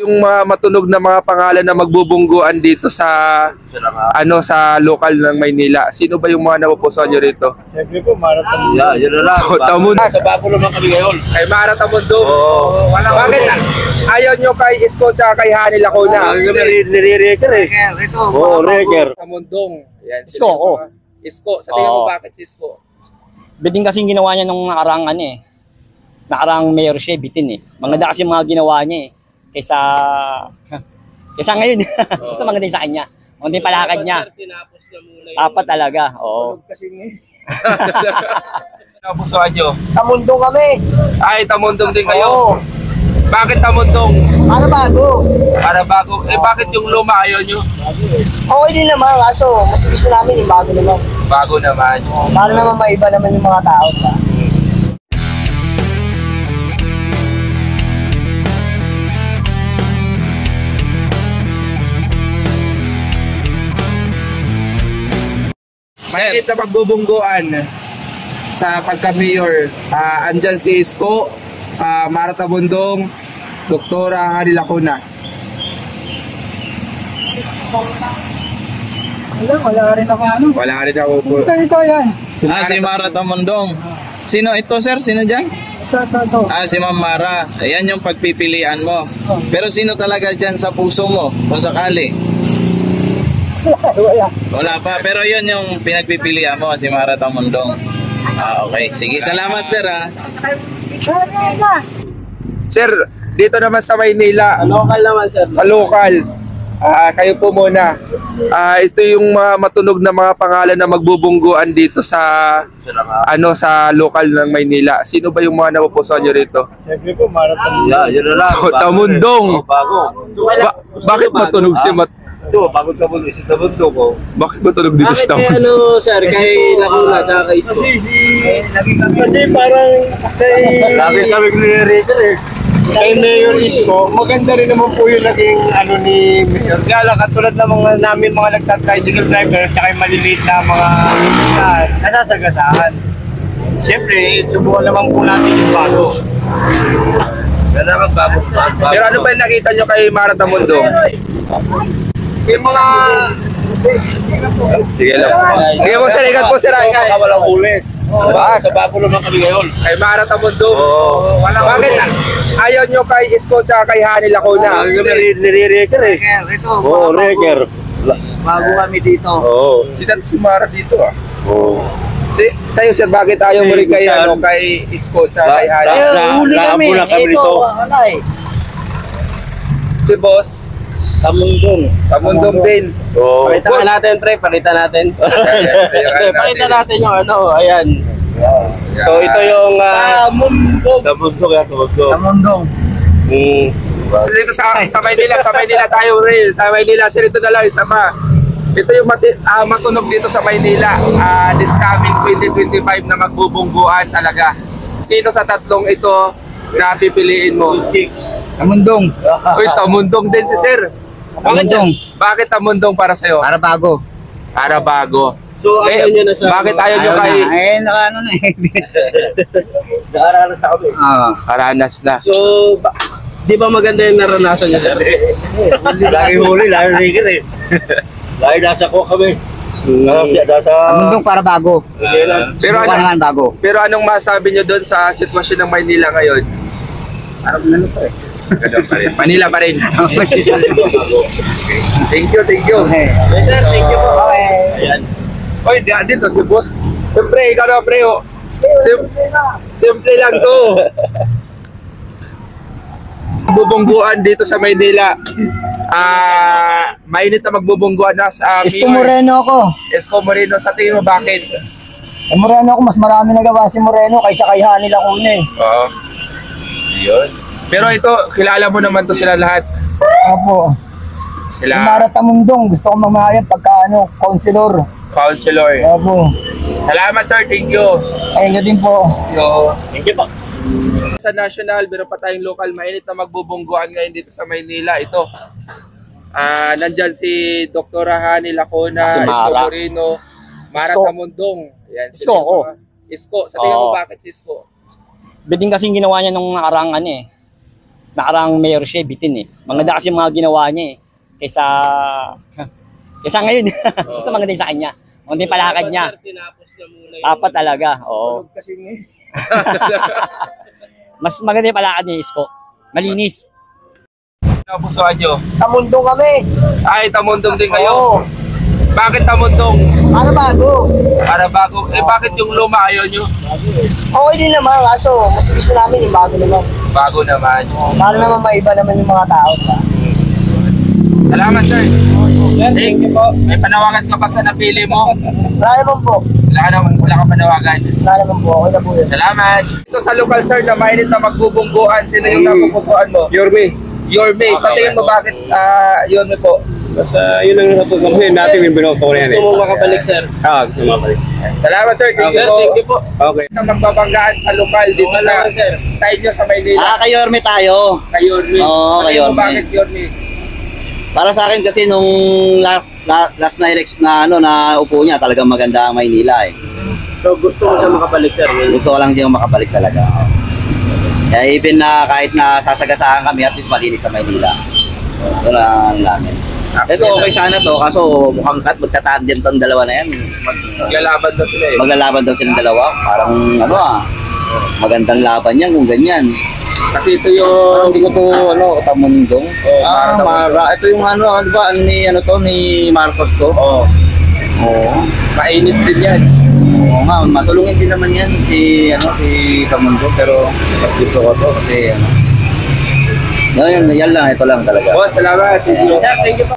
Yung mga matunog na mga pangalan na magbubungguan dito sa sa lokal ng Maynila. Sino ba yung mga napupusuan nyo rito? Siyempre po, Marathon. Yeah, yun na lang. Bago naman kami ngayon. Kay Mara Tamundong. Bakit ayaw nyo kay Isko at kay Hani Lacuna? Nire-reker eh. Oo, reker. Tamundong. Yan. Isko, oo. Isko. Sa tingin mo bakit si Isko? Bitin kasing ginawa niya nung nakarang nakarang mayor siya, bitin eh. Maganda kasi mga ginawa niya eh. Kaysa ngayon. Basta maganda yung sa kanya. Maganda yung palakad niya. Dapat talaga. Oo. Napusuan nyo? Tamundong kami. Ay, Tamundong din kayo? Oo. Bakit Tamundong? Para bago. Para bago. Eh bakit yung luma ayaw nyo? Okay din naman, kaso mas gusto namin yung bago naman. Bago naman. Para naman maiba naman yung mga tao. Ba? Mainit na pagbubungguan sa pagka-mayor. Andyan si Isko, Mara Tamundong, Doktora Hani Lacuna. Wala rin ako ano. Wala ka rin ako. Ito yan. Si Mara Tamundong. Sino ito, sir? Sino dyan? Ito. Si Ma'am Mara. Ayan yung pagpipilian mo. Pero sino talaga dyan sa puso mo kung sakali? Wala pa. Pero yun yung pinagpipilian mo, si Mara Tamundong. Okay. Sige, salamat, sir. Sir, dito naman sa Maynila. Local naman, sir. Sa lokal. Kayo po muna. Ito yung mga matunog na mga pangalan na magbubungguan dito sa sa lokal ng Maynila. Sino ba yung mga napupusuan nyo rito? Siyempre po, Marathon. Yeah, yun na lang. Tamundong. Bakit matunog si Ito, bago ka mo, isi Tamundong ko. Bakit matunog dito si Tamundong? Ano, sir, kay Lacuna, tsaka kay Isko? Kasi parang Lagi kami nire-reker eh. Kay Mayor Isko, maganda rin naman po yung naging ni Mayor. Kaya lang, katulad ng namin mga nagta-tricycle driver tsaka yung maliliit na mga nasasagasaan. Siyempre, subukan naman po natin yung bago. Kailangan bago. Pero ano ba yung nakita nyo kay Mara Tamundong? Yung mga... Sige lang. Sige po sir, ikat po sir. Baka walang ulit. Bago naman kami ngayon. Kay Mara Tamundong. Bakit ayaw nyo kay Isko at kay Hani Lacuna? Nire-reker eh. Oo, reker. Bago kami dito. Oo. Si Mara dito Oo. Sa'yo sir, bakit ayaw mo rin kay, kay Isko at kay Hani? Huli kami. Naambulan kami dito. Wala eh. Si boss, Tamundong din. Oo. Boss. natin, pre. Palitan natin. Pakita natin yung ayan. So, ito yung... Tamundong. Dito sa Maynila tayo rin. Sa Maynila, sir, ito na lang isa pa. Ito yung matunog dito sa Maynila. This coming 2025 na magbubungguan talaga. Sino sa tatlong ito na pipiliin mo? Tamundong. Uy, Tamundong din si sir. Bakit Tamundong para sa'yo? Para bago. Para bago. So, nyo na sa... Bakit ayaw nyo kay... Naka na eh. Naaranas na kami. Karanas na. So, di ba maganda yung naranasan nyo dyan? Lagi huli, lagi reker eh. Lagi nasa ko kami. Tamundong para bago. Pero Naman bago. Pero anong masabi nyo doon sa sitwasyon ng Maynila ngayon? Parang ano pa eh. Ganun pa rin. Manila pa rin. Thank you. Okay. Yes, sir. Thank you po. Okay. Ayan. Oy, dito si boss. Siyempre, ikaw na pre. Simple lang to. Bubungguan dito sa Maynila. Mainit na magbubungguan na sa Isko Moreno ako. Isko Moreno, sa tingin mo bakit? Moreno ako, mas marami nagawa si Moreno kaysa kay Hani Lacuna eh. Oo. Yun. Pero ito, kilala mo naman to sila lahat. Opo. Si Mara Tamundong, gusto ko mamahayag pagka councilor. Opo. Salamat sir, thank you. Ayun din po. Thank you po. Sa national, meron pa tayong local, mainit na magbubungguan ngayon dito sa Maynila. Ito. Nandyan si Dr. Hani Lacuna, Si Mara. Isko Moreno, Mara Isko. Tamundong. Yan, Isko, Isko, sa tingin mo bakit si Isko? Bitin kasing ginawa niya nung nakarang nakarang mayor siya, bitin eh. Maganda kasi mga ginawa niya eh. Kaysa ngayon. Basta maganda yung sa kanya. Maganda yung palakad niya. Dapat talaga, oo. Mas maganda yung palakad niya, Isko. Malinis. Napusuan nyo? Tamundong kami. Ay, Tamundong din kayo. Oo. Bakit Tamundong? Para bago. Para bago. Eh, bakit yung luma ayaw nyo? Okay din naman, kaso mas gusto namin yung bago naman. Bago naman. Para naman maiba naman yung mga tao. Diba? Salamat, sir. Thank you po. May panawagan ka pa sa napili mo? Wala naman po. Wala ka panawagan. Wala naman po. Okay na po yun. Salamat. Ito sa local, sir, na mainit na magbubungguan. Sino yung napupusuan mo? Yorme. Yorme. Sa tingin mo bakit Yorme po? Basta yun ang natutunan natin yung binoto ko yan eh. Gusto mo makabalik, sir? Gusto mo makabalik. Salamat, sir. Thank you po. Thank you po. Okay. Na magbabanggaan sa lokal dito sa inyo sa Maynila. Kay Yorme tayo. Kay Yorme. Oo, kay Ano mo, Yorme. bakit Yorme? Para sa akin kasi nung last na election na na upo niya, talagang maganda ang Maynila eh. So gusto mo siya makabalik, sir? Gusto ko lang siyang makabalik talaga. Kaya even na kahit na sasagasaan kami, at least malinis sa Maynila. Yun ang namin. Ito okay sana to, kaso mukhang magtatandem tong dalawa na yan. Maglalaban na sila eh. Maglalaban daw silang dalawa. Parang magandang laban yan kung ganyan. Kasi ito yung... Hindi ko to, Tamundong. Mara Tamundong. Mara. Ito yung ni Marcos to. Oo. Oo. Mainit din yan. Oo nga, matulungin din naman yan si Tamundong, pero mas gusto ko to kasi yan lang, ito lang talaga. Oh, salamat. Thank you. Thank you po.